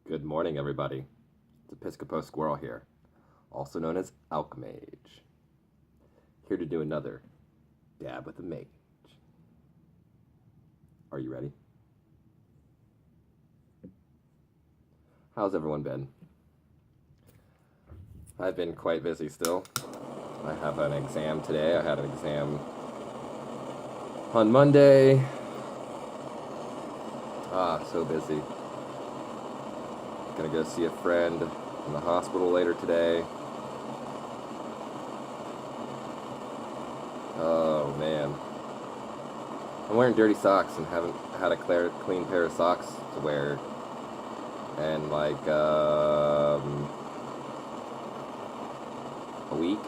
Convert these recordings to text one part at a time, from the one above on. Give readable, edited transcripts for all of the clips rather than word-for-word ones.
Good morning, everybody. It's Episcopo Squirrel here, also known as Mage. Here to do another dab with the Mage. Are you ready? How's everyone been? I've been quite busy still. I have an exam today. I had an exam on Monday. So busy. Gonna go see a friend in the hospital later today. Oh man. I'm wearing dirty socks and haven't had a clean pair of socks to wear in like a week.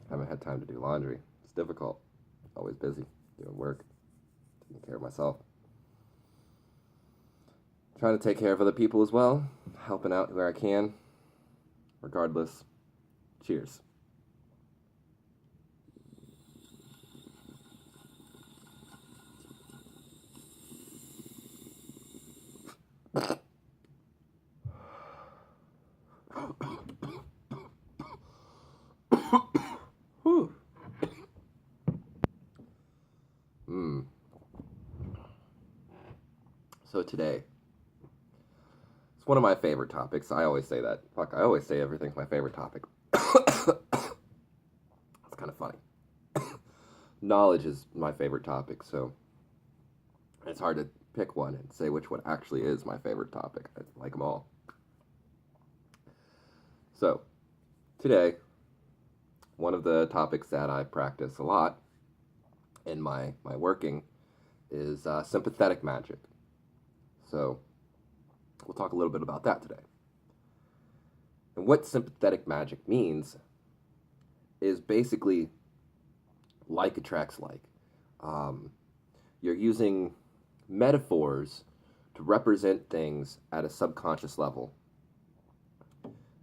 Haven't had time to do laundry. It's difficult. Always busy doing work, taking care of myself. Trying to take care of other people as well, helping out where I can. Regardless, cheers. So today, it's one of my favorite topics. I always say that. Fuck, I always say everything's my favorite topic. It's kind of funny. Knowledge is my favorite topic, so it's hard to pick one and say which one actually is my favorite topic. I like them all. So, today, one of the topics that I practice a lot in my working is sympathetic magic. So, we'll talk a little bit about that today. And what sympathetic magic means is basically like attracts like. You're using metaphors to represent things at a subconscious level.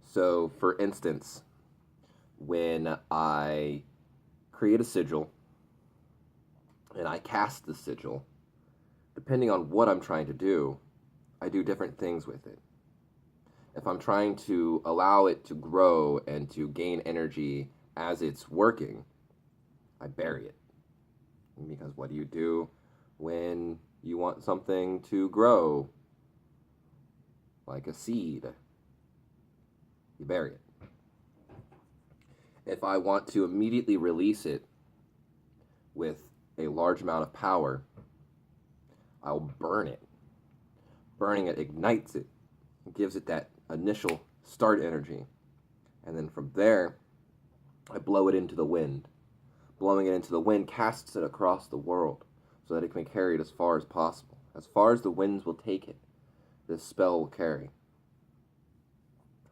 So, for instance, when I create a sigil and I cast the sigil, depending on what I'm trying to do, I do different things with it. If I'm trying to allow it to grow and to gain energy as it's working, I bury it. Because what do you do when you want something to grow? Like a seed. You bury it. If I want to immediately release it with a large amount of power, I'll burn it. Burning it ignites it, gives it that initial start energy. And then from there, I blow it into the wind. Blowing it into the wind casts it across the world so that it can carry it as far as possible. As far as the winds will take it, this spell will carry.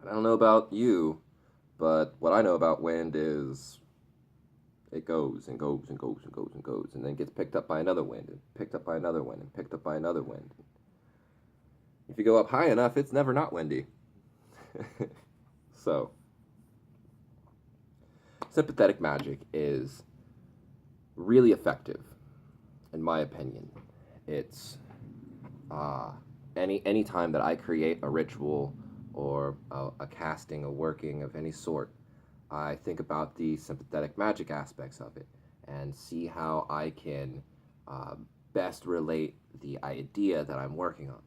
And I don't know about you, but what I know about wind is it goes and goes and goes and goes and goes, and then gets picked up by another wind, and picked up by another wind, and picked up by another wind. If you go up high enough, it's never not windy. So, sympathetic magic is really effective, in my opinion. It's any time that I create a ritual or a casting, a working of any sort, I think about the sympathetic magic aspects of it and see how I can best relate the idea that I'm working on.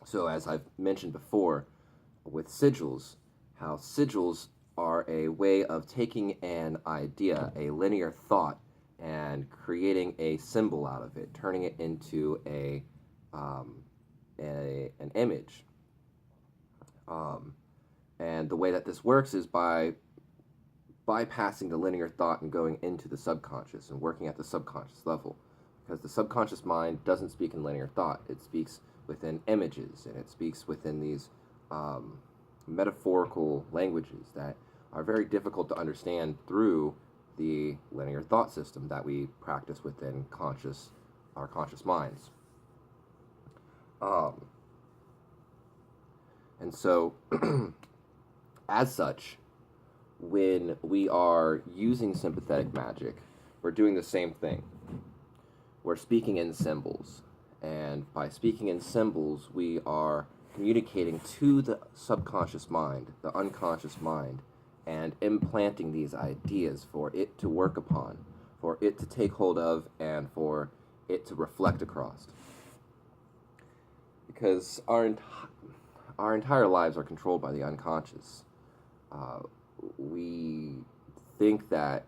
So as I've mentioned before with sigils, how sigils are a way of taking an idea, a linear thought, and creating a symbol out of it, turning it into an image. And the way that this works is by bypassing the linear thought and going into the subconscious and working at the subconscious level. Because the subconscious mind doesn't speak in linear thought. It speaks within images, and it speaks within these metaphorical languages that are very difficult to understand through the linear thought system that we practice within our conscious minds. And so, as such, when we are using sympathetic magic, we're doing the same thing. We're speaking in symbols. And by speaking in symbols, we are communicating to the subconscious mind, the unconscious mind, and implanting these ideas for it to work upon, for it to take hold of, and for it to reflect across. Because our entire lives are controlled by the unconscious. We think that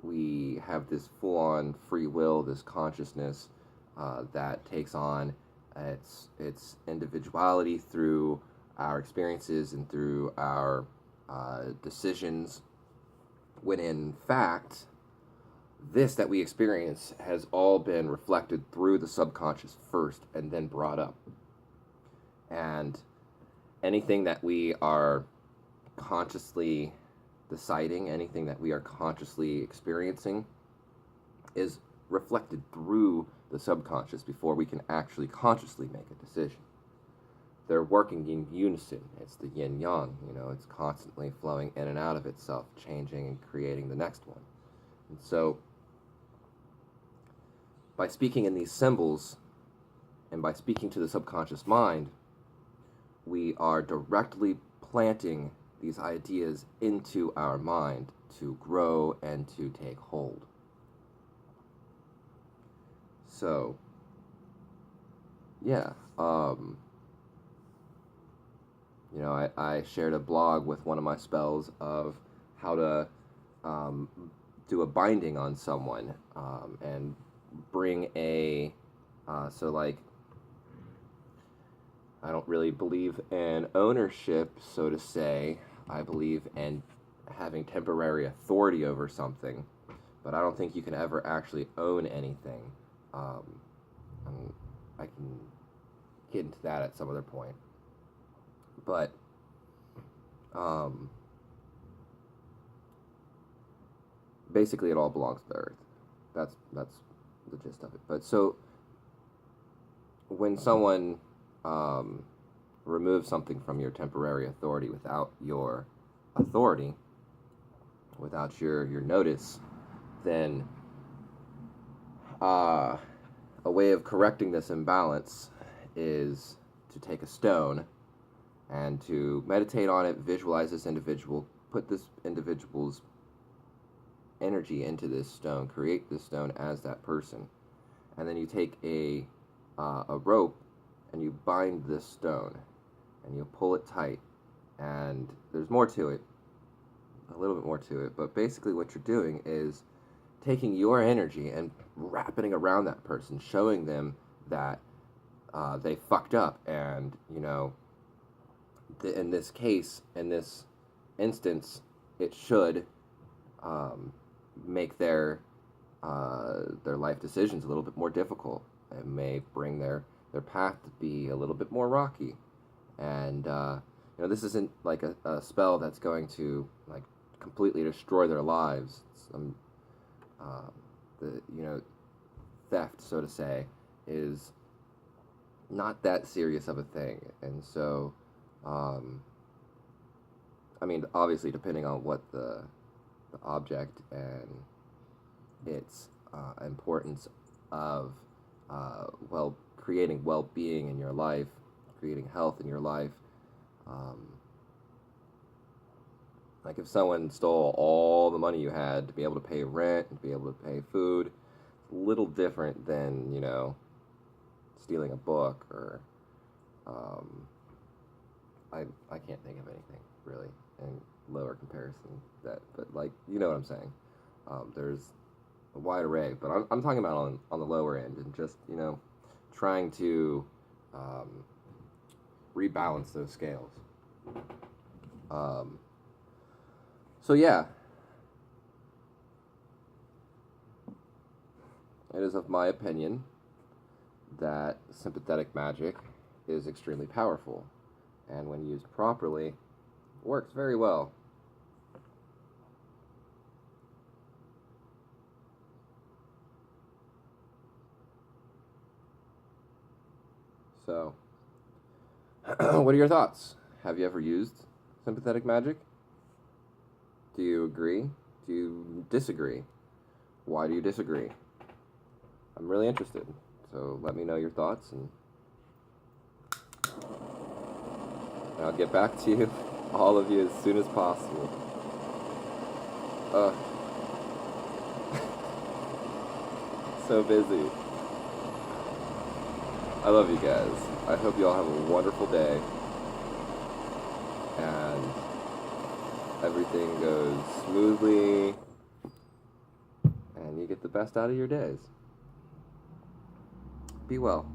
we have this full-on free will, this consciousness that takes on its individuality through our experiences and through our decisions, when in fact, this that we experience has all been reflected through the subconscious first and then brought up. And anything that we are consciously deciding, anything that we are consciously experiencing, is reflected through the subconscious before we can actually consciously make a decision. They're working in unison. It's the yin-yang, it's constantly flowing in and out of itself, changing and creating the next one. And so, by speaking in these symbols, and by speaking to the subconscious mind, we are directly planting these ideas into our mind to grow and to take hold. So, yeah, I shared a blog with one of my spells of how to do a binding on someone and bring a, I don't really believe in ownership, so to say. I believe in having temporary authority over something, but I don't think you can ever actually own anything. I can get into that at some other point. But, basically it all belongs to the earth. That's the gist of it. But so, when someone remove something from your temporary authority without your authority, without your notice, then a way of correcting this imbalance is to take a stone and to meditate on it, visualize this individual, put this individual's energy into this stone, create this stone as that person, and then you take a rope and you bind this stone and you pull it tight, and there's more to it, a little bit more to it, but basically what you're doing is taking your energy and wrapping it around that person, showing them that they fucked up, and in this case, in this instance, it should make their life decisions a little bit more difficult. It may bring their path to be a little bit more rocky, and this isn't like a spell that's going to like completely destroy their lives. Theft, so to say, is not that serious of a thing, and so obviously depending on what the object and its importance of creating well-being in your life, creating health in your life. Like if someone stole all the money you had to be able to pay rent and be able to pay food, it's a little different than, stealing a book or, I can't think of anything really in lower comparison but you know what I'm saying. There's a wide array, but I'm talking about on the lower end, and just, trying to rebalance those scales. So yeah, it is of my opinion that sympathetic magic is extremely powerful, and when used properly, works very well. So, what are your thoughts? Have you ever used sympathetic magic? Do you agree? Do you disagree? Why do you disagree? I'm really interested. So let me know your thoughts, and I'll get back to you, all of you, as soon as possible. So busy. I love you guys. I hope you all have a wonderful day, and everything goes smoothly, and you get the best out of your days. Be well.